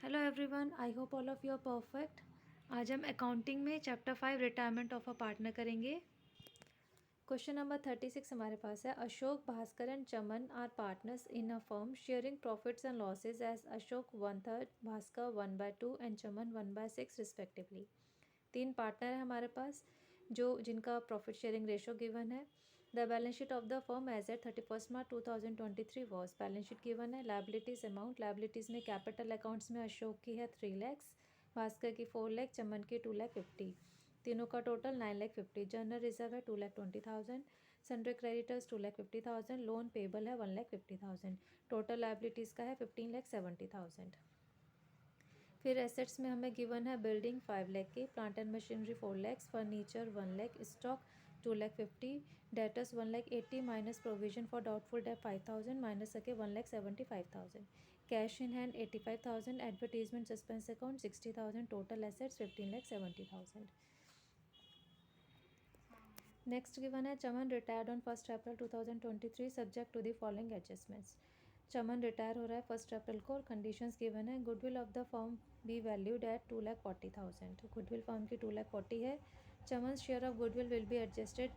Hello everyone, I hope all of you are perfect. आज हम accounting में chapter 5 retirement of a partner करेंगे। Question number 36 हमारे पास है, Ashok, Bhaskar and Chaman are partners in a firm sharing profits and losses as Ashok 1/3, Bhaskar 1/2 and Chaman 1/6 respectively. तीन partner है हमारे पास जो जिनका प्रॉफिट शेयरिंग रेशो गिवन है। The balance sheet of the firm as at 31 March 2023 was. Balance sheet given है। Liabilities amount, liabilities में capital accounts में अशोक की है 3 लाख, भास्कर की 4 लाख, चमन की 2,50,000, तीनों का टोटल 9,50,000। जनरल रिजर्व है 2,20,000, सन्ड्री क्रेडिटर्स 2,50,000, लोन पेबल है 1,50,000। टोटल लाइबिलिटीज़ का है 15,70,000। फिर एसेट्स में हमें गिवन है बिल्डिंग 5 लाख की, plant and machinery 4 lakh, furniture 1 lakh, stock 2,50,000, debtors 1,80,000 minus provision for doubtful debt 5,000 minus सके 1,75,000, cash in hand 85,000, advertisement suspense account 60,000, total assets 15,70,000। Next given है, Chaman retired on 1 April 2023 subject to the following adjustments. Chaman retire हो रहा है 1 अप्रैल को और conditions given है। Goodwill of the firm be valued at 2,40,000। तो गुडविल फर्म की 2,40,000 है। Chaman share of goodwill will be adjusted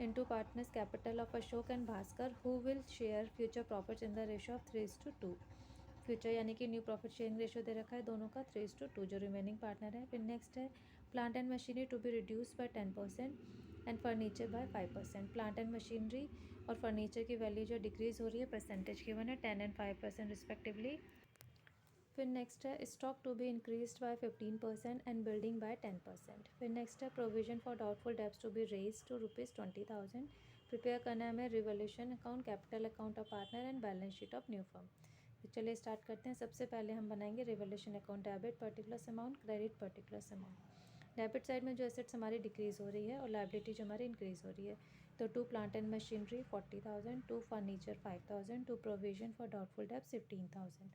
into partners capital of Ashok and Bhaskar who will share future profits in the ratio of 3:2। Future यानी कि new profit sharing ratio दे रखा है दोनों का 3:2 जो रिमेनिंग पार्टनर है। फिर नेक्स्ट है, plant and machinery to be reduce by 10% and furniture by 5%। Plant and machinery और फर्नीचर की वैल्यू जो डिक्रीज़ हो रही है, परसेंटेज गिवन है 10 एंड 5% रिस्पेक्टिवली। फिर नेक्स्ट है, stock to be increased by 15% and building by 10%। फिर नेक्स्ट है, provision for doubtful debts to be raise to ₹20,000। Prepare करना है हमें revolution account, capital account of partner and balance sheet of new firm. तो चलिए start करते हैं। सबसे पहले हम बनाएंगे revolution account, debit particular amount, credit particular amount. Debit side में जो एसेट्स हमारी डिक्रीज़ हो रही है और लाइबिलिटी जो हमारी इंक्रीज़ हो रही है, तो 2 plant and machinery 40,000, 2 furniture 5,000, 2 provision for doubtful debts 15,000।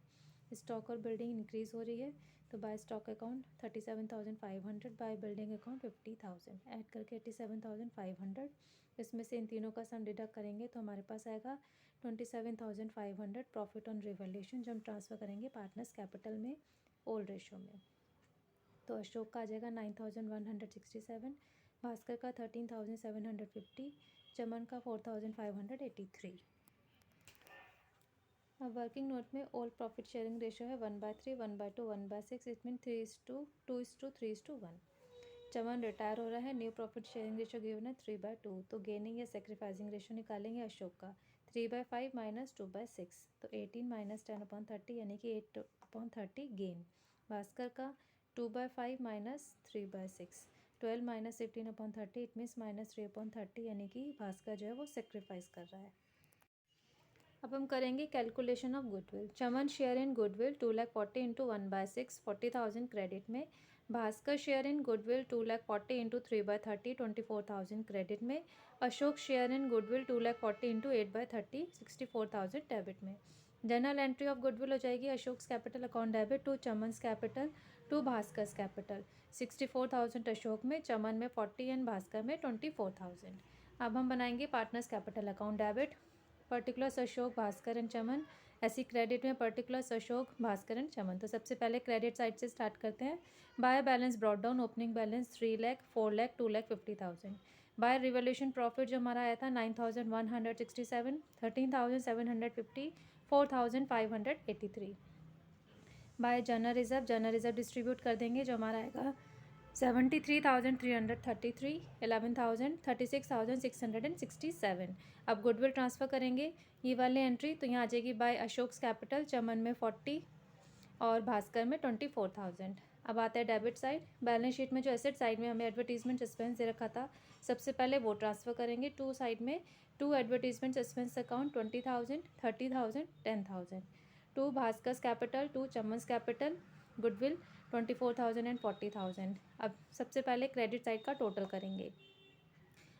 Stock और बिल्डिंग इंक्रीज़ हो रही है, तो by stock account 37,500, by building account 50,000, add करके 87,500। इसमें से इन तीनों का सम डिडक्ट करेंगे तो हमारे पास आएगा 27,500 प्रॉफिट ऑन रिवोल्यूशन, जो हम ट्रांसफ़र करेंगे पार्टनर्स कैपिटल में ओल्ड रेशो में। तो अशोक का आ जाएगा 9,167, भास्कर का 13,750, चमन का 4,583। अब वर्किंग नोट में ओल्ड प्रॉफिट शेयरिंग रेशो है 1/3, 1/2, 1/6, इट मीन 3:2:1। चमन रिटायर हो रहा है, new profit sharing ratio given है 3/2। तो गेनिंग या सेक्रीफाइसिंग रेशो निकालेंगे अशोक का 3/5 माइनस 2/6, तो 18 माइनस 10/30 यानी कि 8/30 गेन। भास्कर का 2/5 minus 3/6, 12 minus 15/30, it means minus 3/30 यानी कि भास्कर जो है वो सेक्रीफाइस कर रहा है। अब हम करेंगे calculation of goodwill. Chaman share in goodwill 2,40,000 into 1/6 40,000 credit में। Bhaskar share in goodwill 2,40,000 into 3/30 24,000 credit में। Ashok share in goodwill 2,40,000 into 8/30 64,000 debit में। जनरल एंट्री ऑफ गुडविल हो जाएगी Ashok's capital account debit to Chaman's capital to Bhaskar's capital. 64,000 Ashok में, चमन में 40 एंड भास्कर में 24,000। अब हम बनाएंगे partners capital account debit, particulars Ashok, Bhaskar and Chaman. ऐसी क्रेडिट में पर्टिकुलर्स अशोक, भास्कर एंड चमन। तो सबसे पहले क्रेडिट साइड से स्टार्ट करते हैं। By balance brought down, opening balance 3 lakh, 4 lakh, 2,50,000। By revaluation profit जो हमारा आया था 9,167, 13,750, 4,583। बाय जनरल रिजर्व डिस्ट्रीब्यूट कर देंगे जो हमारा आएगा 73,333, 11,000, 36,667। अब गुडविल ट्रांसफ़र करेंगे ये वाले एंट्री, तो यहाँ आ जाएगी बाय अशोक्स कैपिटल, चमन में 40 और भास्कर में 24,000। अब आता है डेबिट साइड। बैलेंस शीट में जो एसेट साइड में हमें एडवर्टीजमेंट सस्पेंस दे रखा था, सबसे पहले वो ट्रांसफ़र करेंगे। टू साइड में 2 advertisement suspense account 20,000, 30,000, 10,000। 2 Bhaskar's capital, 2 Chaman's capital, goodwill 24,000 and 40,000। अब सबसे पहले क्रेडिट साइड का टोटल करेंगे।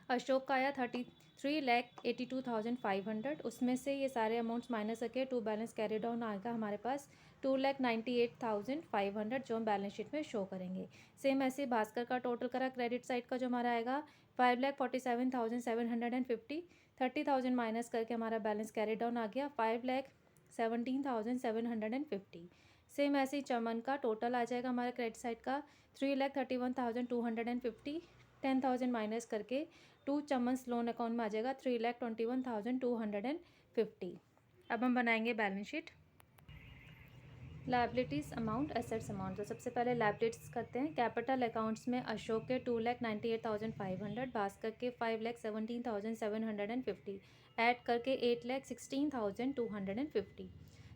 अशोक का आया 33,82,500, उसमें से ये सारे अमाउंट्स माइनस करके टू बैलेंस कैरी डाउन आएगा हमारे पास 2,98,500, जो हम बैलेंस शीट में शो करेंगे। सेम ऐसे भास्कर का टोटल करा क्रेडिट साइड का जो हमारा आएगा 5,47,750, 30,000 माइनस करके हमारा बैलेंस कैरी डाउन आ गया 5,17,750। सेम ऐसे ही चमन का टोटल आ जाएगा हमारे क्रेडिट साइड का 3,31,250, 10,000 माइनस करके टू चमन्स लोन अकाउंट में आ जाएगा 3,21,250। अब हम बनाएंगे balance sheet. Liabilities amount, assets amount. तो सबसे पहले लाइबिलिटीज़ करते हैं। कैपिटल अकाउंट्स में अशोक के 2,98,500, भास्कर के 5,17,750, ऐड करके 8,16,250।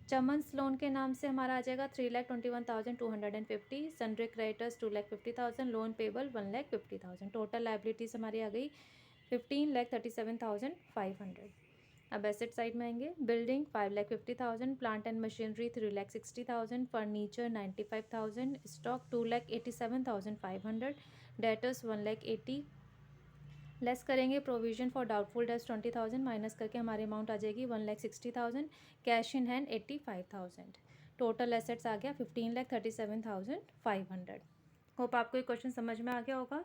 चमन्स लोन के नाम से हमारा आ जाएगा 3,21,250, sundry creditors 2,50,000, loan payable 1,50,000। Total liabilities हमारी आ गई 15,37,500। अब एसेट साइड में आएंगे। Building 5,50,000, plant and machinery 3,60,000, furniture 95,000, stock 2,87,500, debtors 1,80,000। Less करेंगे provision for doubtful debts 20,000, minus करके हमारी अमाउंट आ जाएगी 1,60,000, cash in hand 85,000। Total assets आ गया 15,37,500। होप आपको ये क्वेश्चन समझ में आ गया होगा।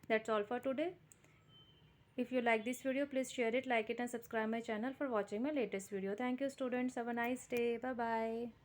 That's all for today. If you like this video, please share it, like it and subscribe my channel for watching my latest video. Thank you students. Have a nice day. Bye bye.